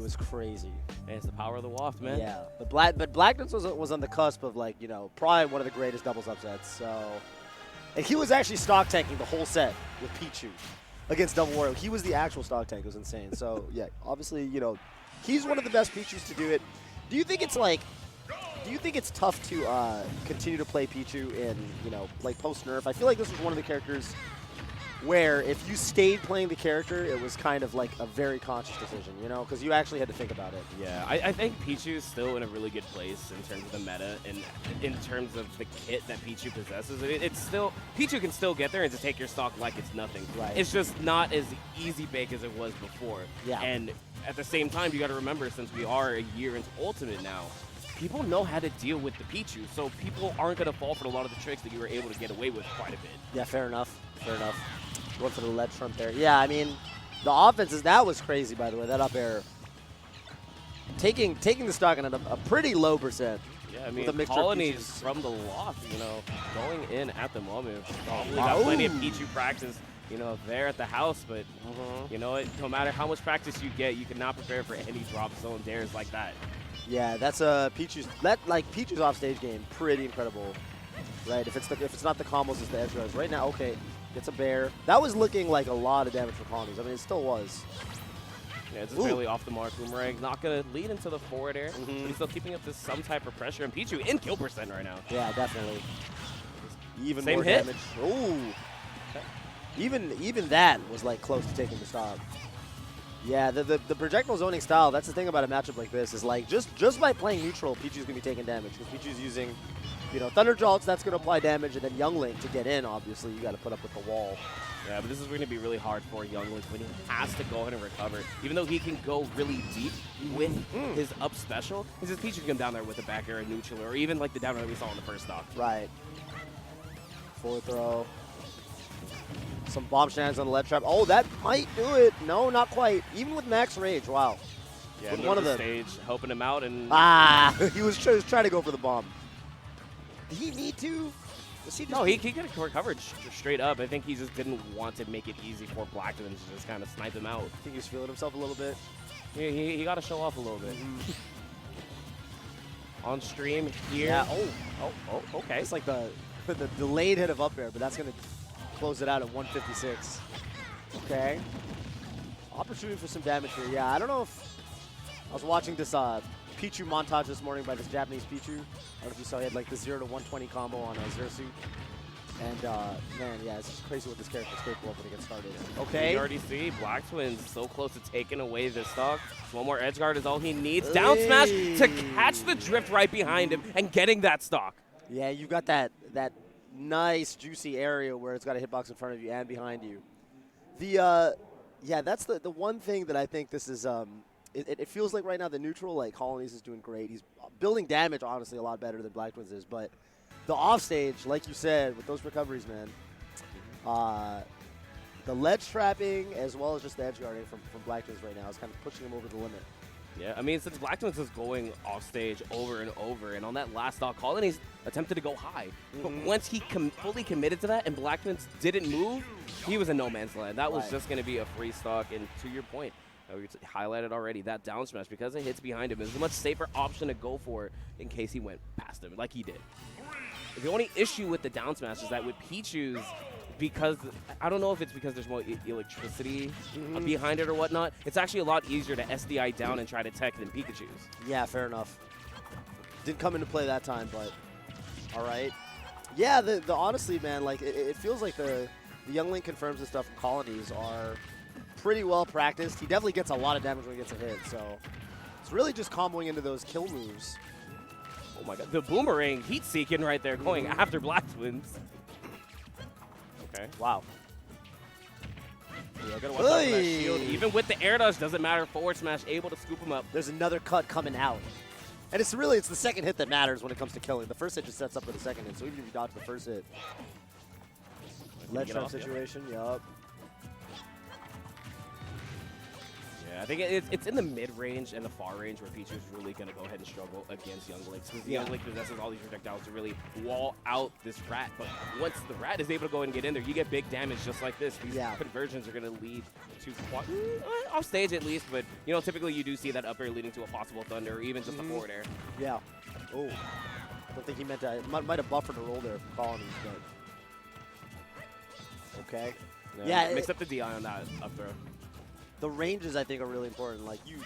was crazy. And it's the power of the waft, man. Yeah, but Blacktwins was on the cusp of, like, you know, probably one of the greatest doubles upsets. So, and he was actually stock tanking the whole set with Pichu against Double Wario. He was the actual stock tank. It was insane. So yeah, obviously, you know, he's one of the best Pichus to do it. Do you think it's like? Do you think it's tough to continue to play Pichu in, you know, like post nerf? I feel like this was one of the characters where if you stayed playing the character, it was kind of like a very conscious decision, you know, because you actually had to think about it. Yeah, I think Pichu is still in a really good place in terms of the meta and in terms of the kit that Pichu possesses. It's still, Pichu can still get there and just take your stock like it's nothing. Right. It's just not as easy bake as it was before. Yeah. And at the same time, you got to remember, since we are a year into Ultimate now, people know how to deal with the Pichu, so people aren't going to fall for a lot of the tricks that you were able to get away with quite a bit. Yeah, fair enough. Fair enough. Going for the ledge front there. Yeah, I mean, the offenses, that was crazy, by the way, that up air. Taking the stock on a pretty low percent. Yeah, I mean, colonies from the loft, you know, going in at the moment. Probably got plenty of Pichu practice, you know, there at the house, but, you know, no matter how much practice you get, you cannot prepare for any drop zone dares like that. Yeah, that's Pichu's Pichu's offstage game, pretty incredible, right? If it's not the combos, it's the edge guards. Right now, okay, gets a bear. That was looking like a lot of damage for colonies. I mean, it still was. Yeah, it's just barely off the mark. Boomerang not gonna lead into the forward air, but he's still keeping up this some type of pressure. And Pichu in kill percent right now. Yeah, definitely. Even Same more hit. damage. Ooh. Even that was like close to taking the stop. Yeah, the projectile zoning style, that's the thing about a matchup like this, is like just by playing neutral, Pichu's going to be taking damage. Because Pichu's using, you know, Thunder Jolts, that's going to apply damage, and then Young Link to get in, obviously, you got to put up with the wall. Yeah, but this is going to be really hard for Young Link when he has to go ahead and recover. Even though he can go really deep with his up special, his Pichu can come down there with a back air, a neutral, or even like the down air that we saw in the first stock. Right. Forward throw. Some bomb shenanigans on the ledge trap. Oh, that might do it. No, not quite. Even with max rage, wow. Yeah, one of the stage helping him out, and he was trying to go for the bomb. Did he need to? No, he could have recovered straight up. I think he just didn't want to make it easy for Blacktwins to just kind of snipe him out. I think he was feeling himself a little bit. Yeah, he got to show off a little bit. On stream here. Yeah. Oh, okay. It's like the delayed hit of up air, but that's going to close it out at 156. Okay. Opportunity for some damage here. Yeah, I don't know if I was watching this Pichu montage this morning by this Japanese Pichu. I don't know if you saw, he had like the 0 to 120 combo on a Zero Suit. And man, yeah, it's just crazy what this character is capable of when he gets started. Okay. You already see Blacktwins so close to taking away this stock. One more edge guard is all he needs. Down smash to catch the drift right behind him and getting that stock. Yeah, you've got that nice juicy area where it's got a hitbox in front of you and behind you. Yeah, that's the one thing that I think this is. It feels like right now the neutral, like colonies, is doing great. He's building damage, honestly, a lot better than Blacktwins is. But the offstage, like you said, with those recoveries, man, the ledge trapping as well as just the edge guarding from Blacktwins right now is kind of pushing him over the limit. Yeah, I mean, since Blacktwins is going off stage over and over, and on that last stock, colonies attempted to go high. But once he fully committed to that and Blacktwins didn't move, he was in no man's land. That was just going to be a free stock. And to your point, we highlighted already, that down smash, because it hits behind him, is a much safer option to go for in case he went past him, like he did. The only issue with the down smash is that with Pichu's, because I don't know if it's because there's more electricity behind it or whatnot, it's actually a lot easier to SDI down and try to tech than Pikachu's. Yeah, fair enough. Didn't come into play that time, but all right. Yeah, the honestly, man, like it feels like the Young Link confirms and stuff from colonies are pretty well practiced. He definitely gets a lot of damage when he gets a hit, so it's really just comboing into those kill moves. Oh my god, the boomerang heat-seeking right there, going after Blacktwins. Okay. Wow. Yeah, gotta watch out for that shield. Even with the air dodge, doesn't matter. Forward smash, able to scoop him up. There's another cut coming out. And it's the second hit that matters when it comes to killing. The first hit just sets up for the second hit, so even if you dodge the first hit. Ledge trap situation, yup. Yeah, I think it's in the mid-range and the far range where Pichu is really going to go ahead and struggle against Young Link. Because Young Link possesses all these projectiles to really wall out this rat. But once the rat is able to go and get in there, you get big damage just like this. These conversions are going to lead to off stage at least. But, you know, typically you do see that up air leading to a possible thunder or even just a forward air. Yeah. Oh. I don't think he meant to. Might have buffered a roll there for Colonies, but. Okay. Yeah, mix up the DI on that up throw. The ranges, I think, are really important. Like you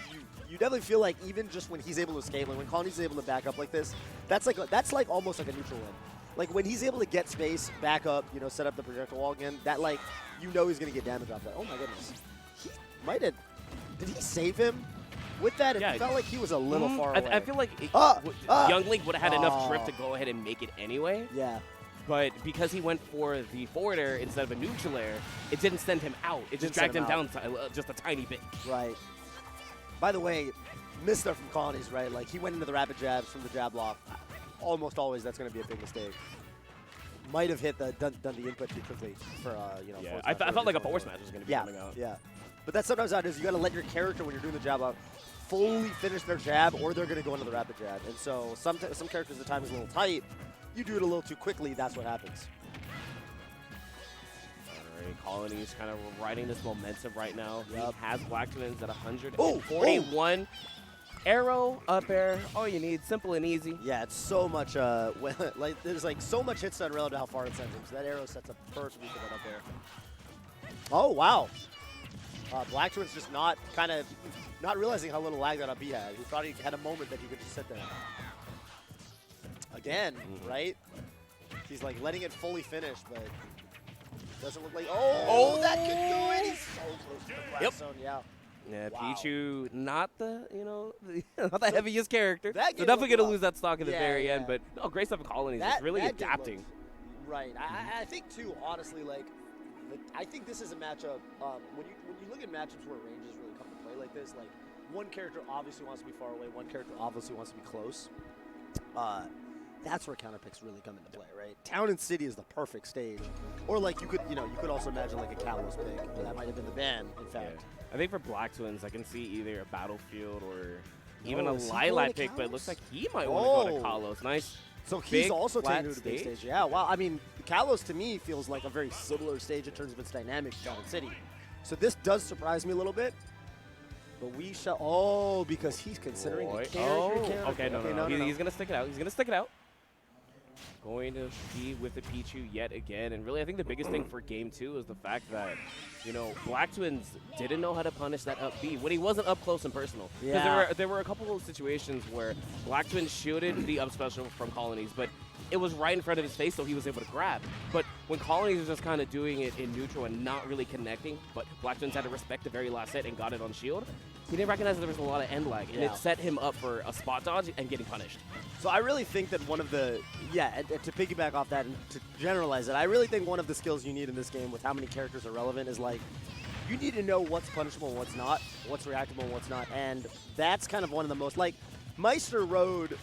definitely feel like even just when he's able to escape, like when Colonies is able to back up like this, that's like almost like a neutral win. Like when he's able to get space, back up, you know, set up the projectile wall again, that like you know he's gonna get damage off that. Oh my goodness, he might have. Did he save him? With that, it felt like he was a little far away. I feel like Young Link would have had enough drift to go ahead and make it anyway. Yeah. But because he went for the forward air instead of a neutral air, it didn't send him out. It just dragged him down just a tiny bit. Right. By the way, missed there from Colonies, right? Like, he went into the rapid jabs from the jab block. Almost always that's going to be a big mistake. Might have hit done the input too quickly for, you know. Yeah, I felt like a forward smash was going to be coming out. Yeah. But that's sometimes how it is. You got to let your character, when you're doing the jab block, fully finish their jab, or they're going to go into the rapid jab. And so some characters, the time is a little tight. You do it a little too quickly, that's what happens. Alright, Colonies kind of riding this momentum right now. Yep. He has Blacktwins at 141. Arrow, up air, all you need, simple and easy. Yeah, it's so much, like there's like so much hit stun relative to how far it sends him. So that arrow sets up perfectly for that up air. Oh, wow. Blacktwins just not realizing how little lag that up B had. He thought he had a moment that he could just sit there. Again, right? He's like letting it fully finish, but doesn't look like. Oh, that could do it. He's so close to the blast zone. Yeah. Yeah, Wow. Pichu, not the not the heaviest character. So definitely gonna lose that stock at the very end. But no, great stuff with Colonies. It's really adapting. Right. I think too. Honestly, like I think this is a matchup. When you look at matchups where ranges really come to play like this, like one character obviously wants to be far away, one character obviously wants to be close. That's where counter picks really come into play, right? Town and City is the perfect stage. Or like you could also imagine like a Kalos pick. That might have been the ban, in fact. Yeah. I think for Blacktwins, I can see either a Battlefield or even a Lilac pick, but it looks like he might want to go to Kalos. Nice. So he's also taking to the big stage. Yeah, wow. I mean, Kalos to me feels like a very similar stage in terms of its dynamic to Town and City. So this does surprise me a little bit. But we shall. Oh, because he's considering the character. Okay, no. He's going to stick it out. He's going to stick it out. Going to be with the Pichu yet again. And really, I think the biggest thing for game 2 is the fact that, you know, Blacktwins didn't know how to punish that up B when he wasn't up close and personal. Because there were a couple of situations where Blacktwins shielded the up special from Colonies, but it was right in front of his face, so he was able to grab. But when Colonies was just kind of doing it in neutral and not really connecting, but Blacktwins had to respect the very last hit and got it on shield, he didn't recognize that there was a lot of end lag, and it set him up for a spot dodge and getting punished. So I really think that one of the, to piggyback off that and to generalize it, I really think one of the skills you need in this game with how many characters are relevant is like, you need to know what's punishable and what's not, what's reactable and what's not, and that's kind of one of the most, like, Meister rode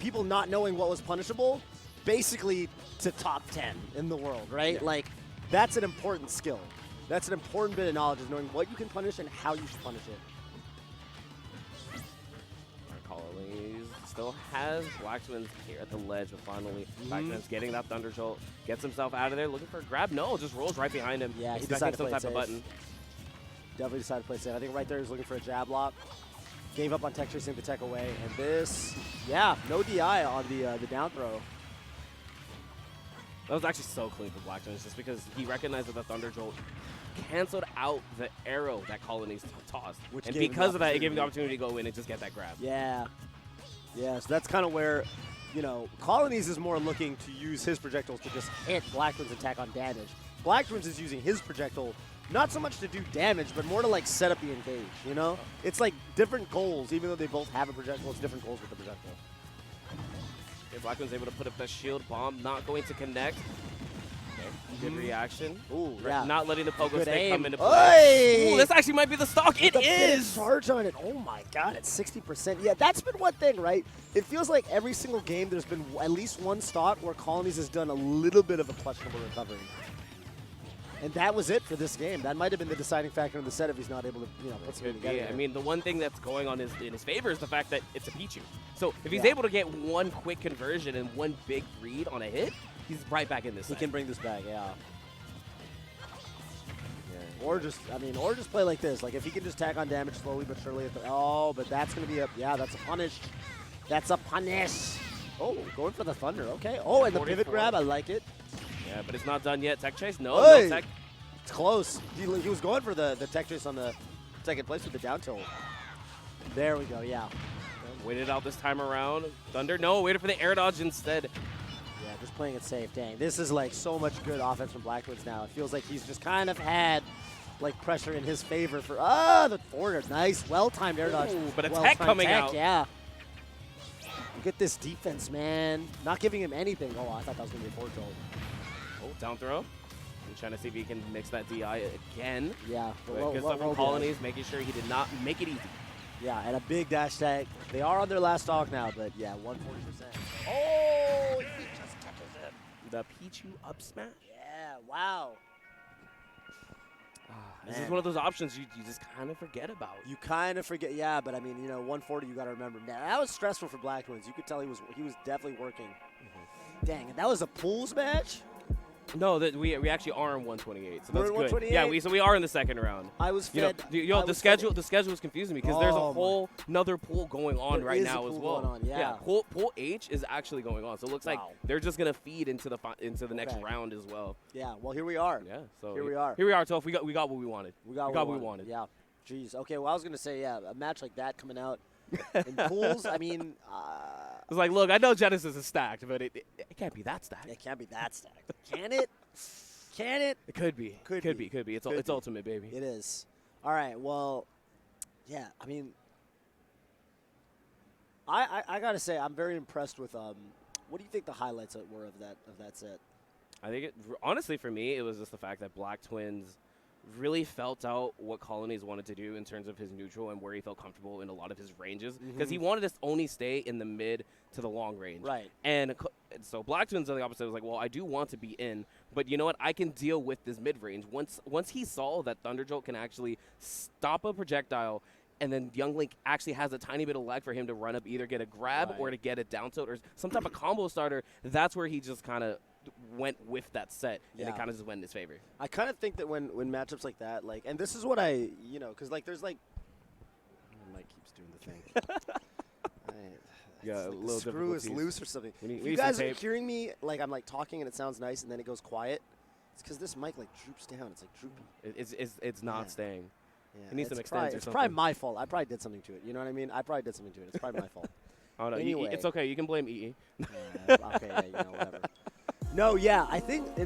people not knowing what was punishable basically to top 10 in the world, right? Yeah. Like, that's an important skill. That's an important bit of knowledge, is knowing what you can punish and how you should punish it. Colonies still has Blacktwins here at the ledge, but finally Blacktwins getting that Thunder Jolt, gets himself out of there, looking for a grab. No, just rolls right behind him. Yeah, he decided to play some type of button. Definitely decided to play safe. I think right there he was looking for a jab lock. Gave up on tech chasing the tech away, and this, no DI on the down throw. That was actually so clean for Blacktwins, just because he recognized that the Thunder Jolt canceled out the arrow that Colonies tossed. And because of that, it gave him the opportunity to go in and just get that grab. Yeah. Yeah, so that's kind of where, you know, Colonies is more looking to use his projectiles to just hit Blacktwins' attack on damage. Blacktwins is using his projectile not so much to do damage, but more to like set up the engage, you know? It's like different goals, even though they both have a projectile, it's different goals with the projectile. Okay, Blacktwins able to put up the shield bomb, not going to connect. Okay, good reaction. Ooh, not letting the pogo stick come into play. Ooh, this actually might be the stock. It is! Charge on it. Oh my god, it's 60%. Yeah, that's been one thing, right? It feels like every single game there's been at least one stock where Colonies has done a little bit of a questionable recovery. And that was it for this game. That might have been the deciding factor in the set if he's not able to, put something together. Yeah, I mean, the one thing that's going on in his favor is the fact that it's a Pichu. So if he's Yeah. able to get one quick conversion and one big read on a hit, he's right back in this. He set. can bring this back, yeah. Or just play like this. Like if he can just tack on damage slowly but surely. But that's gonna be that's a punish. That's a punish. Oh, going for the thunder. Okay. Oh, and the pivot 44. grab. I like it. Yeah, but it's not done yet. Tech chase? No, Hey! no tech. It's close. He was going for the tech chase on the second place with the down tilt. There we go. Yeah. Waited out this time around. Thunder? No, waited for the air dodge instead. Yeah, just playing it safe. Dang, this is like so much good offense from Blacktwins now. It feels like he's just kind of had like pressure in his favor for the forward. Nice, well-timed air dodge. Ooh, but a Well-timed tech coming out. Yeah. Look at this defense, man. Not giving him anything. Oh, I thought that was gonna be a forward tilt. Oh, down throw. I'm trying to see if he can mix that DI again. Yeah. Good stuff from colonies, making sure he did not make it easy. Yeah, and a big dash tag. They are on their last stock now, but yeah, 140%. Oh, he just touches it. The Pichu up smash. Yeah, wow. This Man. is one of those options you just kind of forget about. You kind of forget, yeah, but I mean, 140, you got to remember. Now, that was stressful for Blacktwins. You could tell he was definitely working. Dang, and that was a pools match? No, that we actually are in 128, so We're that's in good. 128? Yeah, so we are in the second round. I was You know, fed. the schedule was confusing me because there's a Oh, my. whole another pool going on There right is a now as pool well. going on, yeah. Pool H is actually going on, so it looks like Wow. they're just gonna feed into the next Okay. round as well. Yeah, well, here we are. Yeah, so Here we are. Here we are, Toph. We got what we wanted. We got what we wanted. Yeah. Jeez. Okay, well, I was going to say, yeah, a match like that coming out in pools, I mean, It's like, look, I know Genesis is stacked, but it can't be that stacked. it can't be that stacked. Can it? Can it? It could be. Could Could be. be. It's Could be. ultimate, baby. It is. All right, well, yeah, I mean, I got to say, I'm very impressed with, what do you think the highlights were of that set? I think honestly for me, it was just the fact that Blacktwins really felt out what Colonies wanted to do in terms of his neutral and where he felt comfortable in a lot of his ranges because he wanted to only stay in the mid to the long range. Right. And so Blacktwins on the opposite was like, well, I do want to be in, but you know what? I can deal with this mid range. Once he saw that Thunder Jolt can actually stop a projectile, and then Young Link actually has a tiny bit of lag for him to run up, either get a grab Right. or to get a down tilt or some type of combo starter, that's where he just kind of went with that set, and Yeah. it kind of just went in his favor. I kind of think that when matchups like that, like, and this is what I, because like there's like, Mike keeps doing the thing. Yeah, It's a like little the screw is difficulties. loose or something. We need If you some guys are tape. hearing me like I'm like talking and it sounds nice and then it goes quiet, it's because this mic like droops down. It's like droopy. It's not Yeah. staying. Yeah, It needs some it's probably, extends or it's probably something. my fault. I probably did something to it. You know what I mean? I probably did something to it. It's probably my fault. Oh no, Anyway. it's okay. You can blame EE. Okay, yeah, whatever. No, yeah, I think so.